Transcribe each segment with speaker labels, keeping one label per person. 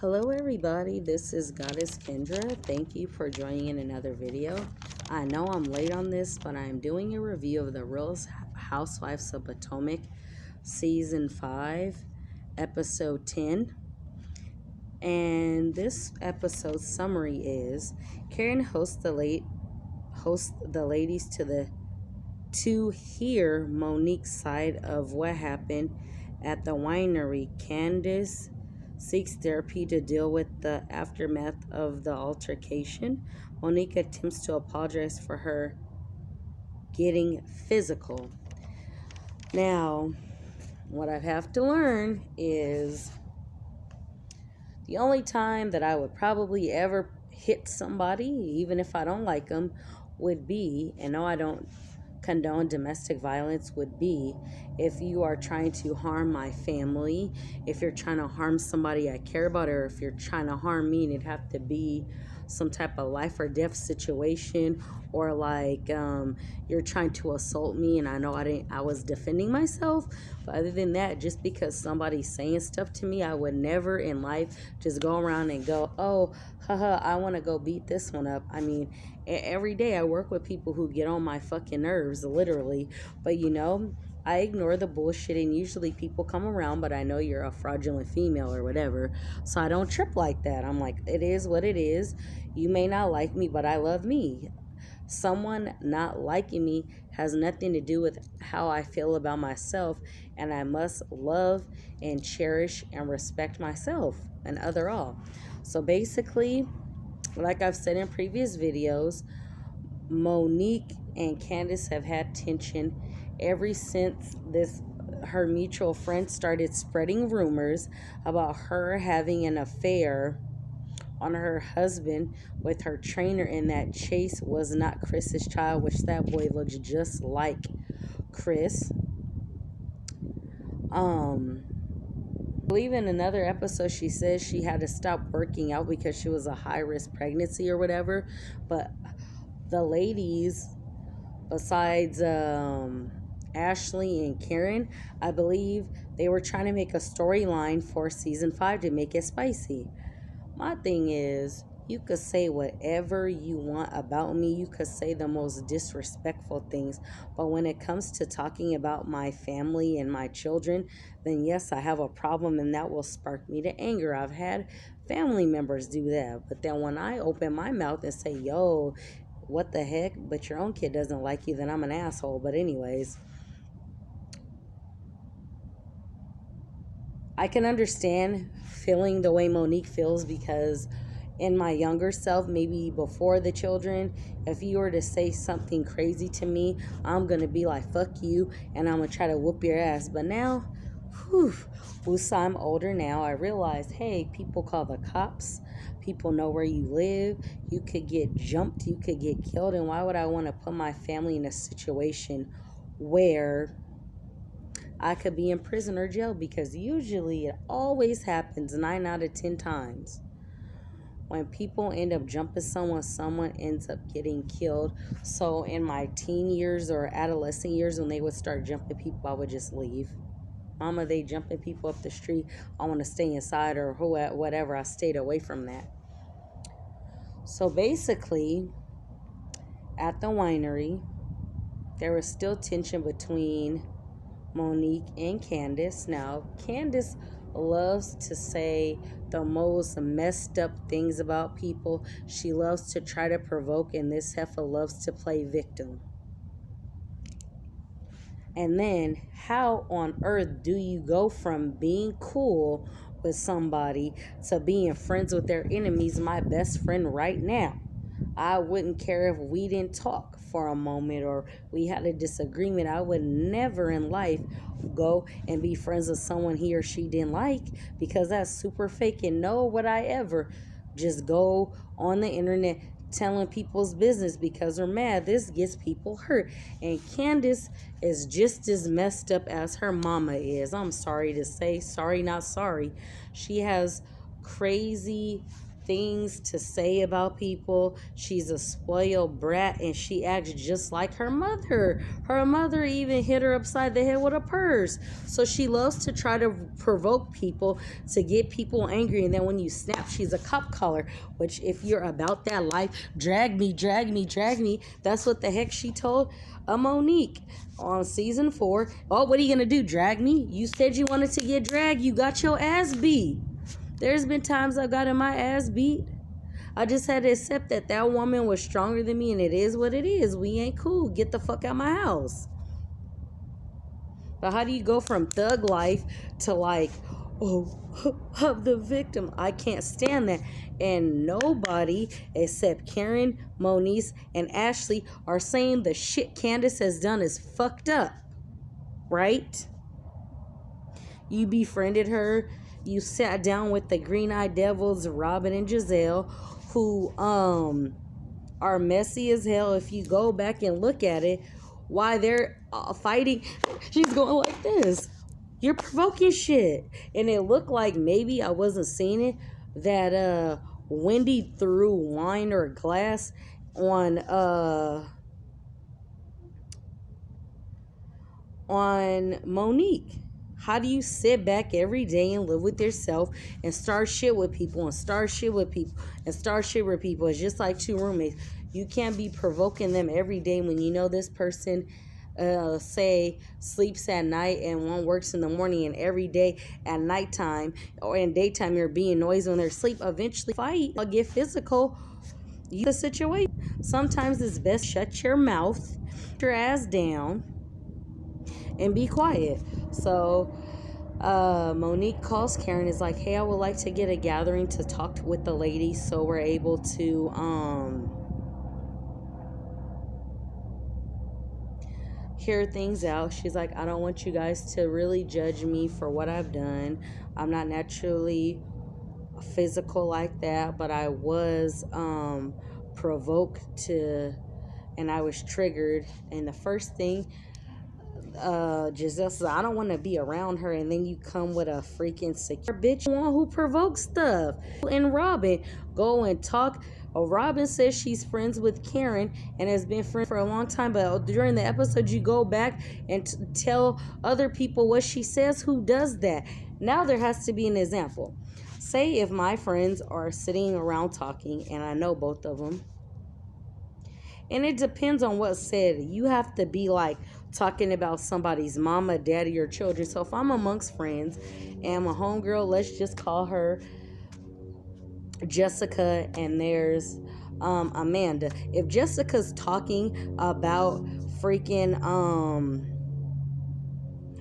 Speaker 1: Hello everybody, this is Goddess Kendra. Thank you for joining in another video. I know I'm late on this, but I'm doing a review of the Real Housewives of Potomac Season 5, Episode 10. And this episode's summary is Karen hosts the ladies to hear Monique's side of what happened at the winery. Candiace seeks therapy to deal with the aftermath of the altercation. Monique attempts to apologize for her getting physical. Now, what I have to learn is the only time that I would probably ever hit somebody, even if I don't like them, would be, and no, I don't condone domestic violence, would be if you are trying to harm my family, if you're trying to harm somebody I care about, or if you're trying to harm me, and it'd have to be some type of life or death situation, or like you're trying to assault me and I know I was defending myself. But other than that, just because somebody's saying stuff to me, I would never in life just go around and go, oh, haha, I want to go beat this one up. I mean, every day I work with people who get on my fucking nerves, literally. But you know, I ignore the bullshit, and usually people come around, but I know you're a fraudulent female or whatever, so I don't trip like that. I'm like, it is what it is. You may not like me, but I love me. Someone not liking me has nothing to do with how I feel about myself, and I must love and cherish and respect myself and other all. So basically, like I've said in previous videos, Monique and Candiace have had tension ever since her mutual friend started spreading rumors about her having an affair on her husband with her trainer, and that Chase was not Chris's child, which that boy looks just like Chris. I believe in another episode she says she had to stop working out because she was a high-risk pregnancy or whatever. But the ladies, besides Ashley and Karen, I believe they were trying to make a storyline for season 5 to make it spicy. My thing is, you could say whatever you want about me. You could say the most disrespectful things. But when it comes to talking about my family and my children, then yes, I have a problem, and that will spark me to anger. I've had family members do that. But then when I open my mouth and say, yo, what the heck, but your own kid doesn't like you, then I'm an asshole. But anyways, I can understand feeling the way Monique feels, because in my younger self, maybe before the children, if you were to say something crazy to me, I'm going to be like, fuck you, and I'm going to try to whoop your ass. But now, I'm older now, I realize, hey, people call the cops. People know where you live. You could get jumped. You could get killed. And why would I want to put my family in a situation where I could be in prison or jail? Because usually it always happens 9 out of 10 times. When people end up jumping someone ends up getting killed. So in my teen years or adolescent years, when they would start jumping people, I would just leave. Mama, they jumping people up the street, I want to stay inside, or whatever. I stayed away from that. So basically, at the winery, there was still tension between Monique and Candiace. Now, Candiace loves to say the most messed up things about people. She loves to try to provoke, and this heifer loves to play victim. And then, how on earth do you go from being cool with somebody to being friends with their enemies? My best friend right now, I wouldn't care if we didn't talk for a moment or we had a disagreement. I would never in life go and be friends with someone he or she didn't like, because that's super fake. And nor would I ever just go on the internet telling people's business because they're mad. This gets people hurt. And Candiace is just as messed up as her mama is. I'm sorry to say, sorry not sorry. She has crazy things to say about people. She's a spoiled brat, and she acts just like her mother. Her mother even hit her upside the head with a purse. So she loves to try to provoke people, to get people angry, and then when you snap, she's a cop caller. Which, if you're about that life, drag me, drag me, drag me. That's what the heck she told Monique on season 4. Oh, what are you gonna do? Drag me? You said you wanted to get dragged. You got your ass beat. There's been times I've gotten my ass beat. I just had to accept that that woman was stronger than me, and it is what it is. We ain't cool. Get the fuck out my house. But how do you go from thug life to like, oh, I'm the victim? I can't stand that. And nobody except Karen, Monique, and Ashley are saying the shit Candiace has done is fucked up. Right? You befriended her. You sat down with the green-eyed devils, Robin and Giselle, who are messy as hell. If you go back and look at it, why they're fighting, she's going like this. You're provoking shit. And it looked like, maybe I wasn't seeing it, that Wendy threw wine or glass on Monique. How do you sit back every day and live with yourself and start shit with people and start shit with people and start shit with people? It's just like two roommates. You can't be provoking them every day when you know this person, say, sleeps at night and one works in the morning, and every day at nighttime or in daytime you're being noisy when they're asleep. Eventually fight or get physical. You the situation. Sometimes it's best shut your mouth, put your ass down, and be quiet. So Monique calls Karen, is like, hey, I would like to get a gathering to talk with the ladies so we're able to hear things out. She's like, I don't want you guys to really judge me for what I've done. I'm not naturally physical like that, but I was provoked to, and I was triggered. And the first thing Giselle says, I don't want to be around her, and then you come with a freaking secure bitch, one who provokes stuff. And Robin go and talk. Robin says she's friends with Karen and has been friends for a long time, but during the episode you go back and tell other people what she says. Who does that? Now there has to be an example. Say if my friends are sitting around talking, and I know both of them, and it depends on what's said. You have to be like talking about somebody's mama, daddy, or children. So if I'm amongst friends and my homegirl, let's just call her Jessica, and there's Amanda. If Jessica's talking about freaking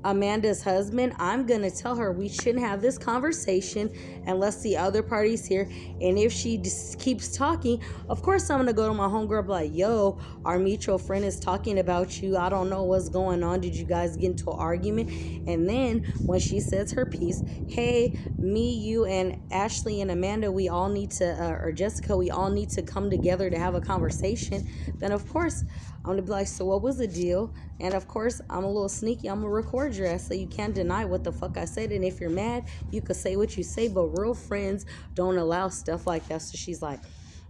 Speaker 1: Amanda's husband, I'm gonna tell her we shouldn't have this conversation unless the other party's here. And if she just keeps talking, of course I'm gonna go to my homegirl, be like, yo, our mutual friend is talking about you. I don't know what's going on. Did you guys get into an argument? And then when she says her piece, hey, me, you, and Ashley and Amanda, we all need to, or Jessica, we all need to come together to have a conversation. Then of course I'm gonna be like, so what was the deal? And of course, I'm a little sneaky. I'm gonna record your ass so you can't deny what the fuck I said. And if you're mad, you could say what you say, but real friends don't allow stuff like that. So she's like,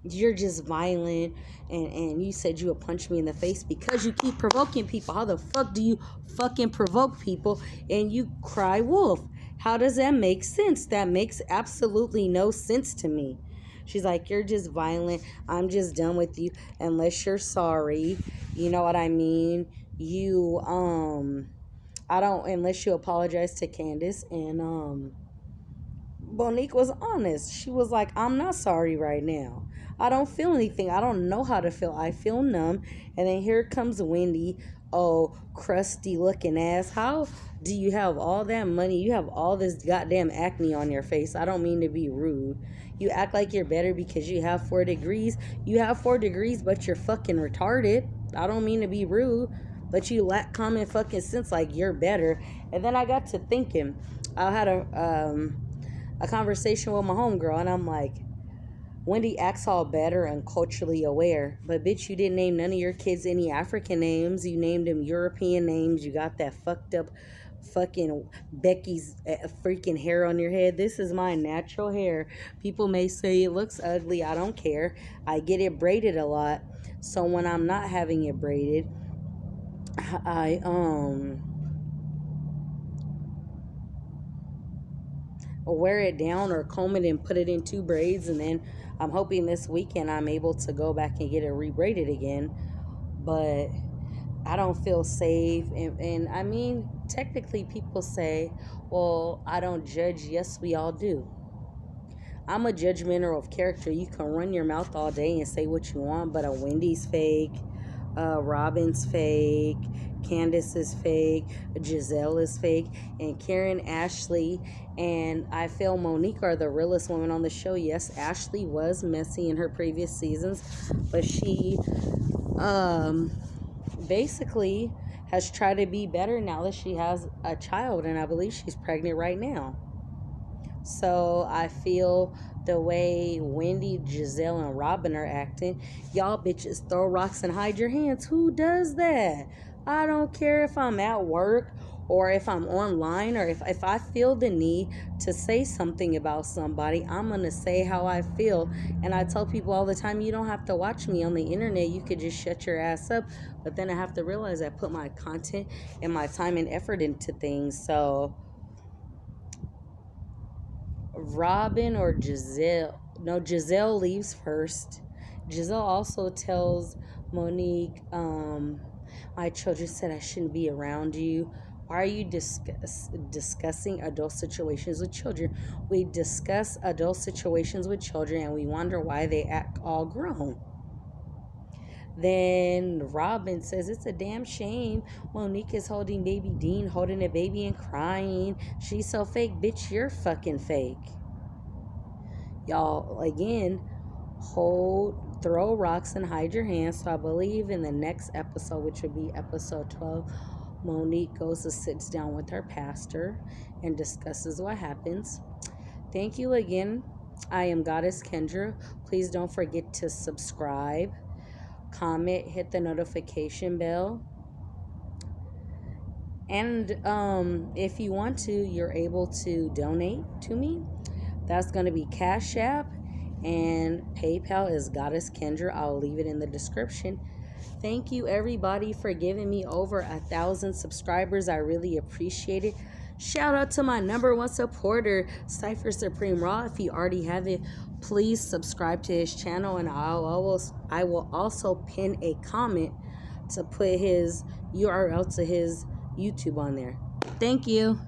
Speaker 1: you're just violent, and you said you would punch me in the face because you keep provoking people. How the fuck do you fucking provoke people and you cry wolf? How does that make sense? That makes absolutely no sense to me. She's like, you're just violent. I'm just done with you unless you're sorry. You know what I mean? You, I don't, unless you apologize to Candiace. And Monique was honest. She was like, I'm not sorry right now. I don't feel anything. I don't know how to feel. I feel numb. And then here comes Wendy. Oh, crusty looking ass. How do you have all that money? You have all this goddamn acne on your face. I don't mean to be rude. You act like you're better because you have 4 degrees. You have 4 degrees, but you're fucking retarded. I don't mean to be rude, but you lack common fucking sense like you're better. And then I got to thinking. I had a conversation with my homegirl, and I'm like, Wendy acts all better and culturally aware, but bitch, you didn't name none of your kids any African names. You named them European names. You got that fucked up fucking Becky's freaking hair on your head. This is my natural hair. People may say it looks ugly. I don't care. I get it braided a lot. So when I'm not having it braided, I wear it down or comb it and put it in 2 braids, and then I'm hoping this weekend I'm able to go back and get it rebraided again. But I don't feel safe, and I mean, technically people say, well, I don't judge. Yes, we all do. I'm a judgmental of character. You can run your mouth all day and say what you want, but a Wendy's fake, Robin's fake, Candiace is fake, Giselle is fake, and Karen, Ashley, and I feel Monique are the realest women on the show. Yes, Ashley was messy in her previous seasons, but she basically has tried to be better now that she has a child, and I believe she's pregnant right now. So I feel the way Wendy, Giselle, and Robin are acting, y'all bitches throw rocks and hide your hands. Who does that? I don't care if I'm at work or if I'm online, or if I feel the need to say something about somebody, I'm going to say how I feel. And I tell people all the time, you don't have to watch me on the internet. You could just shut your ass up. But then I have to realize I put my content and my time and effort into things. So Robin or Giselle? No, Giselle leaves first. Giselle also tells Monique, my children said I shouldn't be around you. Why are you discussing adult situations with children? We discuss adult situations with children and we wonder why they act all grown. Then Robin says it's a damn shame Monique is holding baby Dean, holding a baby and crying. She's so fake. Bitch, you're fucking fake. Y'all, again, throw rocks and hide your hands. So I believe in the next episode, which would be episode 12, Monique goes and sits down with her pastor and discusses what happens. Thank you again. I am Goddess Kendra. Please don't forget to subscribe, comment, hit the notification bell. And if you want to, you're able to donate to me. That's going to be Cash App, and PayPal is Goddess Kendra. I'll leave it in the description. Thank you, everybody, for giving me over 1,000 subscribers. I really appreciate it. Shout out to my #1 supporter, Cypher Supreme Raw. If you already have it, please subscribe to his channel, and I will also pin a comment to put his URL to his YouTube on there. Thank you.